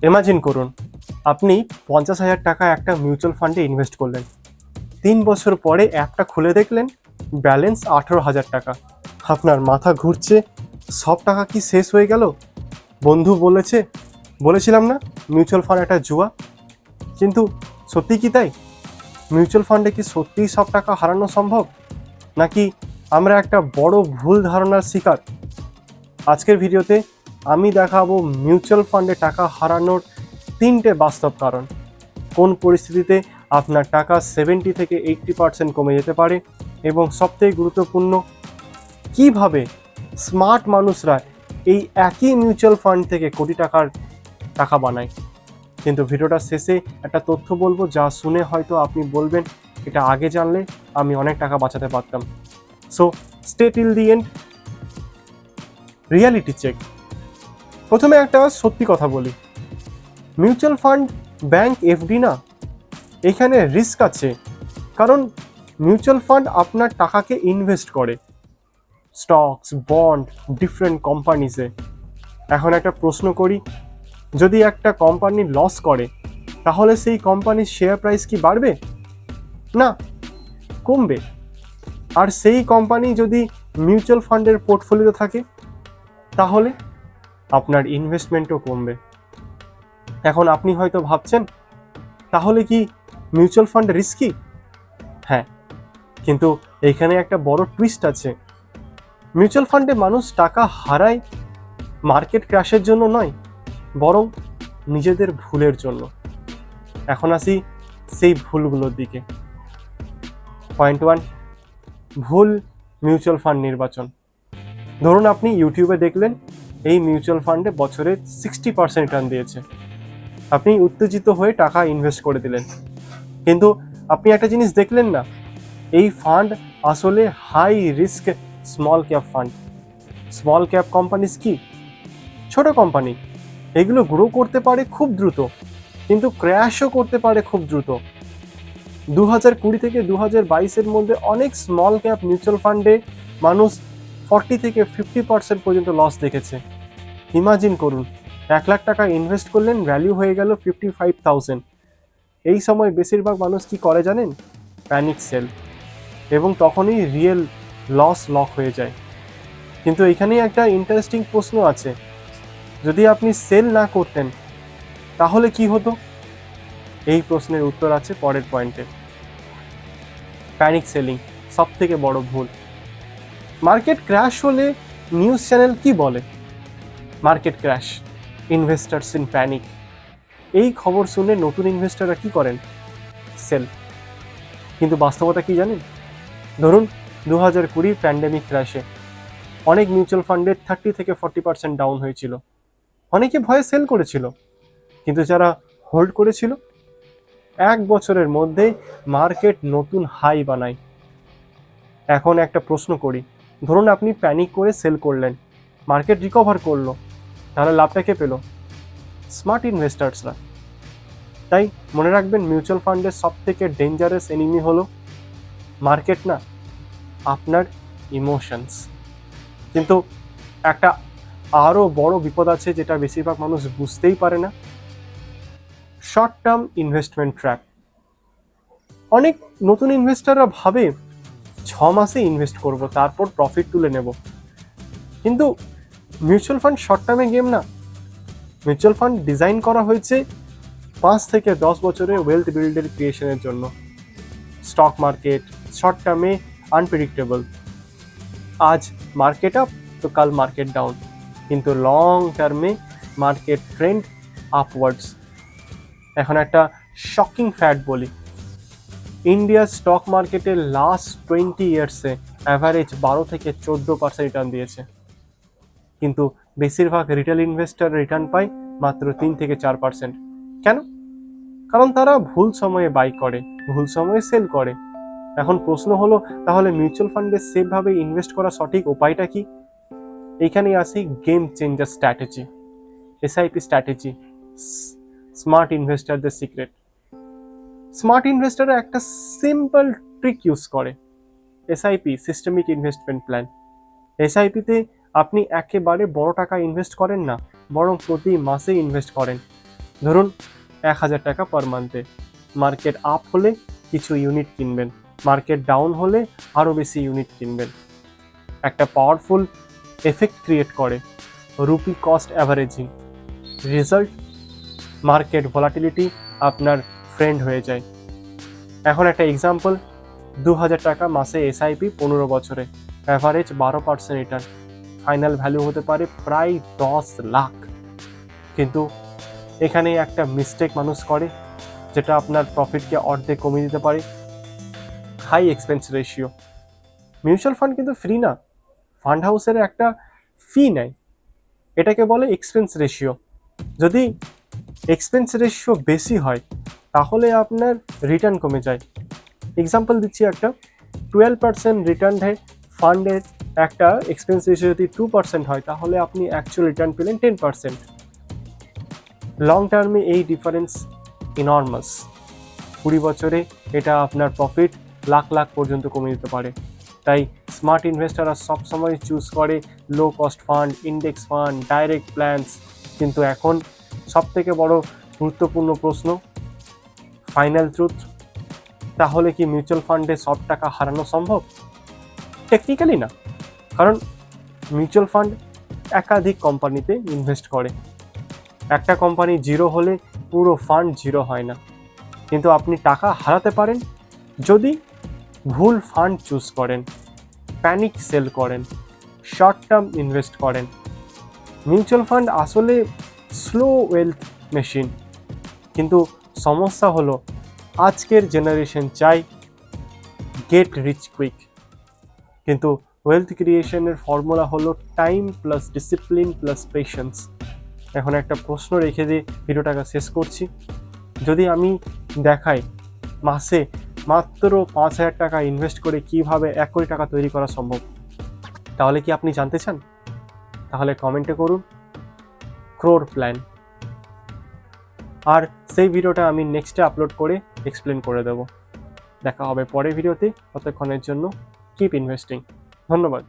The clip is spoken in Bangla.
ইমাজিন করুন, আপনি 50,000 টাকা একটা মিউচুয়াল ফান্ডে ইনভেস্ট করলেন। 3 বছর পরে অ্যাপটা খুলে দেখলেন ব্যালেন্স 18,000 টাকা। আপনার মাথা ঘুরছে, সব টাকা কি শেষ হয়ে গেল? বন্ধু বলেছিলাম না মিউচুয়াল ফান্ড একটা জুয়া। কিন্তু সত্যি কি তাই? মিউচুয়াল ফান্ডে কি সত্যিই সব টাকা হারানো সম্ভব, নাকি আমরা একটা বড় ভুল ধারণার শিকার? আজকের ভিডিওতে আমি দেখাবো মিউচুয়াল ফান্ডে টাকা হারানোর 3টে বাস্তব কারণ। কোন পরিস্থিতিতে আপনার টাকা 70 থেকে 80% কমে যেতে পারে, এবং সবথেকে গুরুত্বপূর্ণ, কিভাবে স্মার্ট মানুষরা এই একই মিউচুয়াল ফান্ড থেকে কোটি টাকার টাকা বানায়। কিন্তু ভিডিওটার শেষে একটা তথ্য বলবো, যা শুনে হয়তো আপনি বলবেন, এটা আগে জানলে আমি অনেক টাকা বাঁচাতে পারতাম। So stay till the end. Reality check. প্রথমে একটা সত্যি কথা বলি, মিউচুয়াল ফান্ড ব্যাংক এফডি না, এখানে রিস্ক আছে। কারণ মিউচুয়াল ফান্ড আপনার টাকাকে ইনভেস্ট করে স্টকস, বন্ড, ডিফারেন্ট কোম্পানিজে। এখন একটা প্রশ্ন করি, যদি একটা কোম্পানি লস করে, তাহলে সেই কোম্পানির শেয়ার প্রাইস কি বাড়বে? না, কমবে। আর সেই কোম্পানি যদি মিউচুয়াল ফান্ডের পোর্টফোলিওতে থাকে, তাহলে আপনার ইনভেস্টমেন্টও কমবে। এখন আপনি হয়তো ভাবছেন, তাহলে কি মিউচুয়াল ফান্ড রিস্কি? হ্যাঁ, কিন্তু এইখানে একটা বড় টুইস্ট আছে। মিউচুয়াল ফান্ডে মানুষ টাকা হারায় মার্কেট ক্র্যাশের জন্য নয়, বরং নিজেদের ভুলের জন্য। এখন আসি সেই ভুলগুলোর দিকে। পয়েন্ট 1, ভুল মিউচুয়াল ফান্ড নির্বাচন। ধরুন আপনি ইউটিউবে দেখলেন এই মিউচুয়াল ফান্ডে বছরে 60% রিটার্ন দিয়েছে। আপনি উত্তেজিত হয়ে টাকা ইনভেস্ট করে দিলেন, কিন্তু আপনি একটা জিনিস দেখলেন না, এই ফান্ড আসলে high risk small cap fund. Small cap companies কি? ছোট কোম্পানি। এগুলো গ্রো করতে পারে খুব দ্রুত, কিন্তু ক্র্যাশও করতে পারে খুব দ্রুত। 2020 থেকে 2022-এর মধ্যে অনেক স্মল ক্যাপ মিউচুয়াল ফান্ডে মানুষ 40 থেকে 50% পর্যন্ত লস দেখেছে। ইমাজিন করুন, 1 লাখ টাকা ইনভেস্ট করলেন, ভ্যালু হয়ে গেল 55,000। এই সময় বেশিরভাগ মানুষ কি করে জানেন? প্যানিক সেল, এবং তখনই রিয়েল লস লক হয়ে যায়। কিন্তু এখানেই একটা ইন্টারেস্টিং প্রশ্ন আছে, যদি আপনি সেল না করতেন, তাহলে কি হতো? এই প্রশ্নের উত্তর আছে পরের পয়েন্টে। প্যানিক সেলিং সব থেকে বড় ভুল। মার্কেট ক্র্যাশ হলে নিউজ চ্যানেল কি বলে? Market crash, investors in panic. এই খবর শুনে নতুন ইনভেস্টররা কি করেন? সেল। কিন্তু বাস্তবতা কি জানেন? ধরুন 2020 প্যান্ডেমিক ক্র্যাশে অনেক মিউচুয়াল ফান্ডের 30 থেকে 40% ডাউন হয়েছিল। অনেকে ভয়ে সেল করেছিল, কিন্তু যারা হোল্ড করেছিল, 1 বছরের মধ্যে মার্কেট নতুন হাই বানায়। এখন একটা প্রশ্ন করি, ধরুন আপনি প্যানিক করে সেল করলেন, মার্কেট রিকভার করলো, তাহলে লাভটা কে পেল? স্মার্ট ইনভেস্টার্সরা। তাই মনে রাখবেন, মিউচুয়াল ফান্ডের সব থেকে ডেঞ্জারাস এনিমি হলো মার্কেট না, আপনার ইমোশনস। কিন্তু একটা আরও বড় বিপদ আছে, যেটা বেশিরভাগ মানুষ বুঝতেই পারে না, শর্ট টার্ম ইনভেস্টমেন্ট ট্র্যাপ। অনেক নতুন ইনভেস্টাররা ভাবে 6 মাসে ইনভেস্ট করব, তারপর প্রফিট তুলে নেব। কিন্তু মিউচুয়াল ফান্ড শর্ট টার্মে গেম না। মিউচুয়াল ফান্ড ডিজাইন করা হয়েছে 5 থেকে 10 বছরের ওয়েলথ বিল্ডের ক্রিয়েশনের জন্য। স্টক মার্কেট শর্ট টার্মে আনপ্রেডিক্টেবল। আজ মার্কেট আপ তো কাল মার্কেট ডাউন, কিন্তু লং টার্মে মার্কেট ট্রেন্ড আপওয়ার্ডস। এখন একটা শকিং ফ্যাক্ট বলি, ইন্ডিয়ার স্টক মার্কেটের লাস্ট 20 ইয়ার্সে অ্যাভারেজ 12 থেকে 14% রিটার্ন দিয়েছে, কিন্তু বেশিরভাগ রিটেল ইনভেস্টর রিটার্ন পায় মাত্র 3 থেকে 4%। কেন? কারণ তারা ভুল সময়ে বাই করে, ভুল সময়ে সেল করে। এখন প্রশ্ন হলো, তাহলে মিউচুয়াল ফান্ডে সেফভাবে ইনভেস্ট করা সঠিক উপায়টা কি? এখানে আসি game changer strategy, SIP strategy, smart ইনভেস্টারদের সিক্রেট। স্মার্ট ইনভেস্টাররা একটা সিম্পল ট্রিক ইউজ করে, এসআইপি, সিস্টেমিক ইনভেস্টমেন্ট প্ল্যান। এসআইপিতে আপনি একেবারে বড় টাকা ইনভেস্ট করেন না, বরং প্রতি মাসে ইনভেস্ট করেন। ধরুন 1,000 টাকা পার মান্থে। মার্কেট আপ হলে কিছু ইউনিট কিনবেন, মার্কেট ডাউন হলে আরও বেশি ইউনিট কিনবেন। একটা পাওয়ারফুল এফেক্ট ক্রিয়েট করে rupee cost averaging. Result, market volatility আপনার ফ্রেন্ড হয়ে যায়। এখন একটা এক্সাম্পল, 2,000 টাকা মাসে এসআইপি 15 বছরে, অ্যাভারেজ 12% রিটার্ন, ফাইনাল ভ্যালু হতে পারে প্রায় 10 লাখ। কিন্তু এখানে একটা মিস্টেক মানুষ করে, যেটা আপনার প্রফিটকে অর্ধেক কমিয়ে দিতে পারে, high expense ratio. Mutual fund কিন্তু ফ্রি না, ফান্ড হাউসের একটা ফি নেয়, এটাকে বলে এক্সপেন্স রেশিও। যদি এক্সপেন্স রেশিও বেশি হয় তাহলে আপনার রিটার্ন কমে যায়। এক্সাম্পল দিচ্ছি একটা, 12% রিটার্ন দেয় ফান্ডের একটা এক্সপেন্স রেশিও যদি 2% হয় তাহলে আপনি অ্যাকচুয়াল রিটার্ন পেলেন 10%। লং টার্মে এই ডিফারেন্স ইনর্মাস। 20 বছরে এটা আপনার প্রফিট লাখ লাখ পর্যন্ত কমে দিতে পারে। তাই স্মার্ট ইনভেস্টাররা সবসময় চুজ করে low cost fund, index fund, direct plans. কিন্তু এখন সবথেকে বড় গুরুত্বপূর্ণ প্রশ্ন, ফাইনাল ট্রুথ, তাহলে কি মিউচুয়াল ফান্ডে সব টাকা হারানো সম্ভব? টেকনিক্যালি না, কারণ মিউচুয়াল ফান্ড একাধিক কোম্পানিতে ইনভেস্ট করে। একটা কোম্পানি জিরো হলে পুরো ফান্ড জিরো হয় না। কিন্তু আপনি টাকা হারাতে পারেন যদি ভুল ফান্ড চুজ করেন, প্যানিক সেল করেন, শর্ট টার্ম ইনভেস্ট করেন। মিউচুয়াল ফান্ড আসলে স্লো ওয়েলথ মেশিন, কিন্তু সমস্যা হলো আজকের জেনারেশন চাই গেট রিচ কুইক, কিন্তু ওয়েলথ ক্রিয়েশনের ফর্মুলা হলো time plus discipline plus patience. এখন একটা প্রশ্ন রেখে দিয়ে ভিডিওটাকে শেষ করছি, যদি আমি দেখাই মাসে মাত্র 5,000 টাকা ইনভেস্ট করে কিভাবে 1 কোটি টাকা তৈরি করা সম্ভব, তাহলে কি আপনি জানতে চান? তাহলে কমেন্টে করুন ক্রোর প্ল্যান, আর সেই ভিডিওটা আমি নেক্সটে আপলোড করে এক্সপ্লেন করে দেব। দেখা হবে পরের ভিডিওতে, ততক্ষণের জন্য কিপ ইনভেস্টিং। ধন্যবাদ।